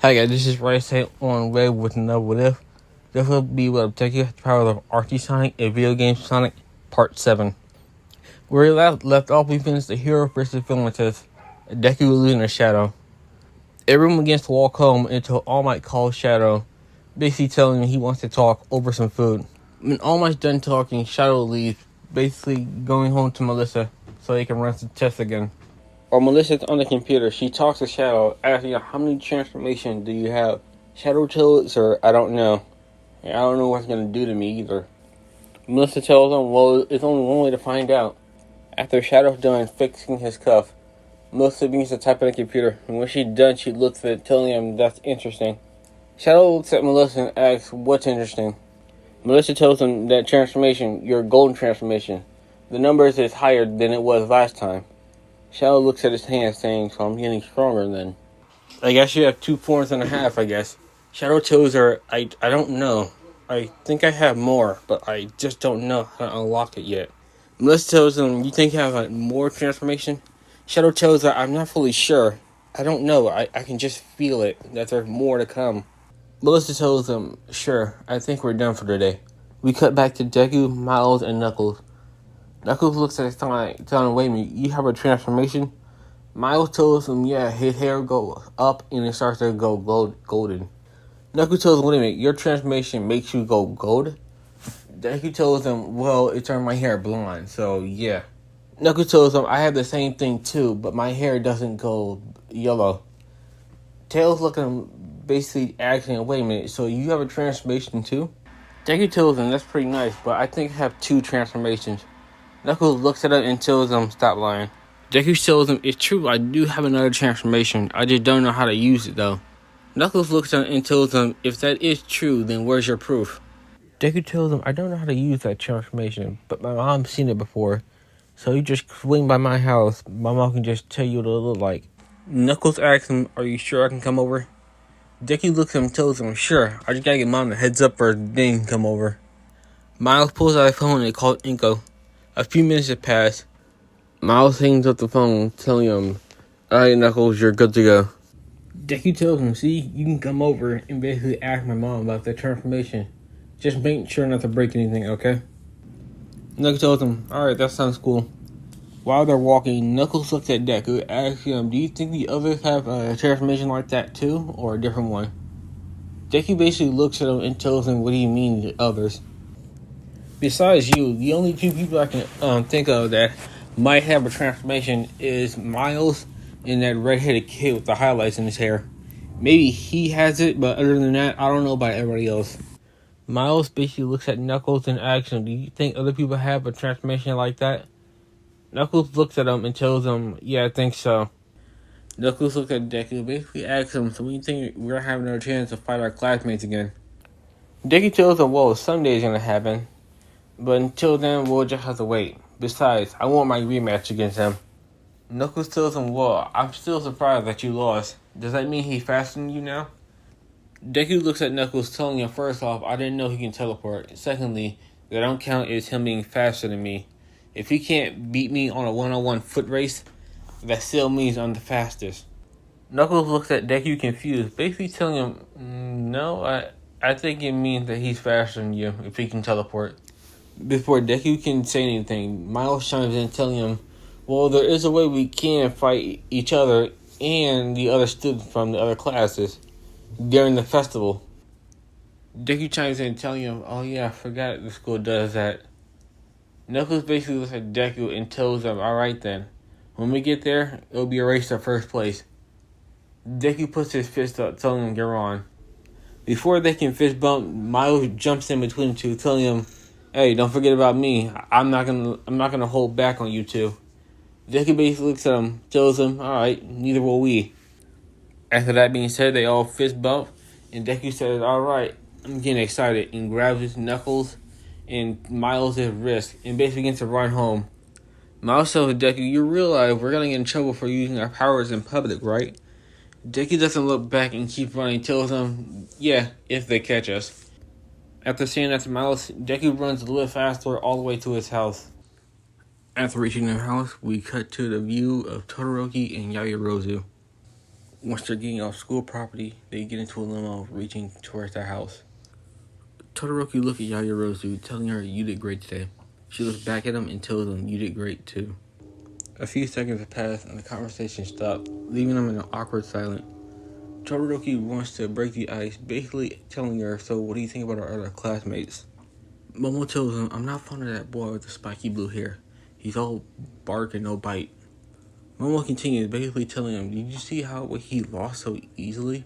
Hi guys, this is Rice on Red with another What If. This will be what I'm taking the power of Archie Sonic, a video game Sonic Part 7. Where we left off, we finished the hero versus villain test. Deku losing a shadow. Everyone begins to walk home until All Might calls Shadow, basically telling him he wants to talk over some food. When All Might's done talking, Shadow leaves, basically going home to Melissa so he can run the test again. While Melissa's on the computer, she talks to Shadow, asking how many transformations do you have? Shadow tells her, I don't know. And I don't know what it's going to do to me either. Melissa tells him, well, it's only one way to find out. After Shadow's done fixing his cuff, Melissa begins to type on the computer, and when she's done, she looks at it, telling him that's interesting. Shadow looks at Melissa and asks, what's interesting? Melissa tells him that transformation, your golden transformation, the numbers is higher than it was last time. Shadow looks at his hand, saying, so I'm getting stronger then. I guess you have 2 forms and a half, I guess. Shadow tells her, I don't know. I think I have more, but I just don't know how to unlock it yet. Melissa tells him, you think you have more transformation? Shadow tells her, I'm not fully sure. I don't know. I can just feel it, that there's more to come. Melissa tells him, sure, I think we're done for today. We cut back to Deku, Miles, and Knuckles. Knuckles looks at his time, telling him, wait a minute, you have a transformation? Miles tells him, yeah, his hair goes up and it starts to go golden. Knuckles tells him, wait a minute, your transformation makes you go gold? Deku tells him, well, it turned my hair blonde, so yeah. Knuckles tells him, I have the same thing too, but my hair doesn't go yellow. Tails looks at him, basically asking, wait a minute, so you have a transformation too? Deku tells him, that's pretty nice, but I think I have 2 transformations. Knuckles looks at him and tells him, stop lying. Deku tells him, it's true, I do have another transformation. I just don't know how to use it, though. Knuckles looks at him and tells him, if that is true, then where's your proof? Deku tells him, I don't know how to use that transformation, but my mom's seen it before. So you just swing by my house, my mom can just tell you what it looks like. Knuckles asks him, are you sure I can come over? Deku looks at him and tells him, sure, I just gotta give mom a heads up for then can come over. Miles pulls out his phone and calls Inko. A few minutes have passed. Miles hangs up the phone, telling him, alright, Knuckles, you're good to go. Deku tells him, see, you can come over and basically ask my mom about the transformation. Just make sure not to break anything, okay? Knuckles tells him, alright, that sounds cool. While they're walking, Knuckles looks at Deku, asking him, do you think the others have a transformation like that too, or a different one? Deku basically looks at him and tells him, what do you mean, the others? Besides you, the only 2 people I can think of that might have a transformation is Miles and that redheaded kid with the highlights in his hair. Maybe he has it, but other than that, I don't know about everybody else. Miles basically looks at Knuckles and asks him, do you think other people have a transformation like that? Knuckles looks at him and tells him, yeah, I think so. Knuckles looks at Deku, basically asks him, so when you think we're having our chance to fight our classmates again? Deku tells him, well, Sunday's gonna happen. But until then, we'll just have to wait. Besides, I want my rematch against him. Knuckles tells him, well, I'm still surprised that you lost. Does that mean he's faster than you now? Deku looks at Knuckles, telling him, first off, I didn't know he can teleport. Secondly, that I don't count as him being faster than me. If he can't beat me on a one-on-one foot race, that still means I'm the fastest. Knuckles looks at Deku confused, basically telling him, no, I think it means that he's faster than you if he can teleport. Before Deku can say anything, Miles chimes in telling him, well, there is a way we can fight each other and the other students from the other classes during the festival. Deku chimes in telling him, oh yeah, I forgot the school does that. Knuckles basically looks at Deku and tells him, alright then, when we get there, it'll be a race to first place. Deku puts his fist up, telling him, you're on. Before they can fist bump, Miles jumps in between the two, telling him, hey, don't forget about me. I'm not gonna hold back on you two. Deku basically looks at him, tells him, alright, neither will we. After that being said, they all fist bump, and Deku says, alright, I'm getting excited, and grabs his Knuckles and Miles' wrist, and basically begins to run home. Miles tells Deku, you realize we're gonna get in trouble for using our powers in public, right? Deku doesn't look back and keeps running, tells him, yeah, if they catch us. After saying that to Miles, Deku runs a little faster all the way to his house. After reaching their house, we cut to the view of Todoroki and Yaoyorozu. Once they're getting off school property, they get into a limo reaching towards their house. Todoroki looks at Yaoyorozu, telling her, "You did great today." She looks back at him and tells him, "You did great too." A few seconds have passed and the conversation stopped, leaving them in an awkward silence. Todoroki wants to break the ice, basically telling her, "So what do you think about our other classmates?" Momo tells him, "I'm not fond of that boy with the spiky blue hair. He's all bark and no bite." Momo continues, basically telling him, "Did you see how he lost so easily?"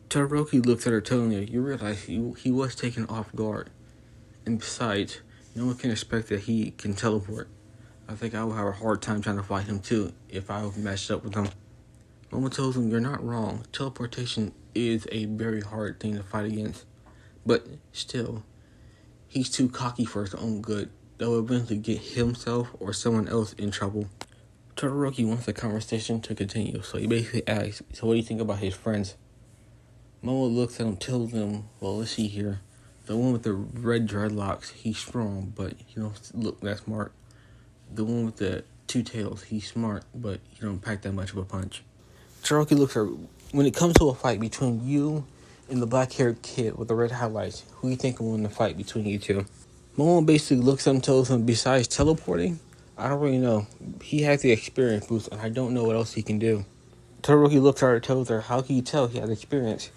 Todoroki looks at her, telling her, "You realize he was taken off guard. And besides, no one can expect that he can teleport. I think I would have a hard time trying to fight him too if I matched up with him." Momo tells him, "You're not wrong. Teleportation is a very hard thing to fight against. But still, he's too cocky for his own good. That will eventually get himself or someone else in trouble." Todoroki wants the conversation to continue, so he basically asks, "So what do you think about his friends?" Momo looks at him, tells him, "Well, let's see here. The one with the red dreadlocks, he's strong, but he don't look that smart. The one with the two tails, he's smart, but he don't pack that much of a punch." Todoroki looks at her. "When it comes to a fight between you and the black-haired kid with the red highlights, who do you think will win the fight between you two?" Momo basically looks at him and tells him, "Besides teleporting, I don't really know. He has the experience boost, and I don't know what else he can do." Todoroki looks at her and tells her, "How can you tell he has experience?"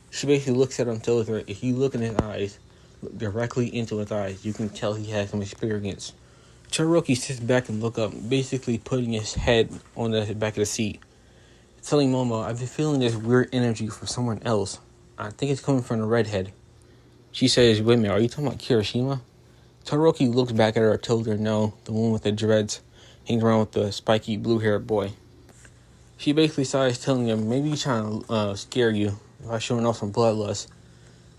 She basically looks at him and tells her, "If you look in his eyes, look directly into his eyes, you can tell he has some experience." Todoroki sits back and looks up, basically putting his head on the back of the seat, telling Momo, "I've been feeling this weird energy for someone else. I think it's coming from the redhead." She says, "Wait a minute, are you talking about Kirishima?" Todoroki looks back at her and tells her, "No, the one with the dreads, hangs around with the spiky blue-haired boy." She basically sighs, telling him, "Maybe he's trying to scare you by showing off some bloodlust."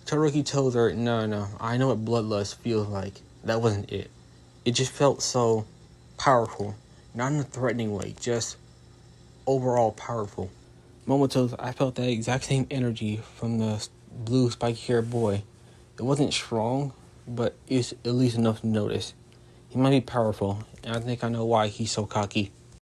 Todoroki tells her, No, I know what bloodlust feels like. That wasn't it. It just felt so powerful. Not in a threatening way, just overall powerful." Momo tells her, "I felt that exact same energy from the blue spiky-haired boy. It wasn't strong, but it's at least enough to notice. He might be powerful, and I think I know why he's so cocky."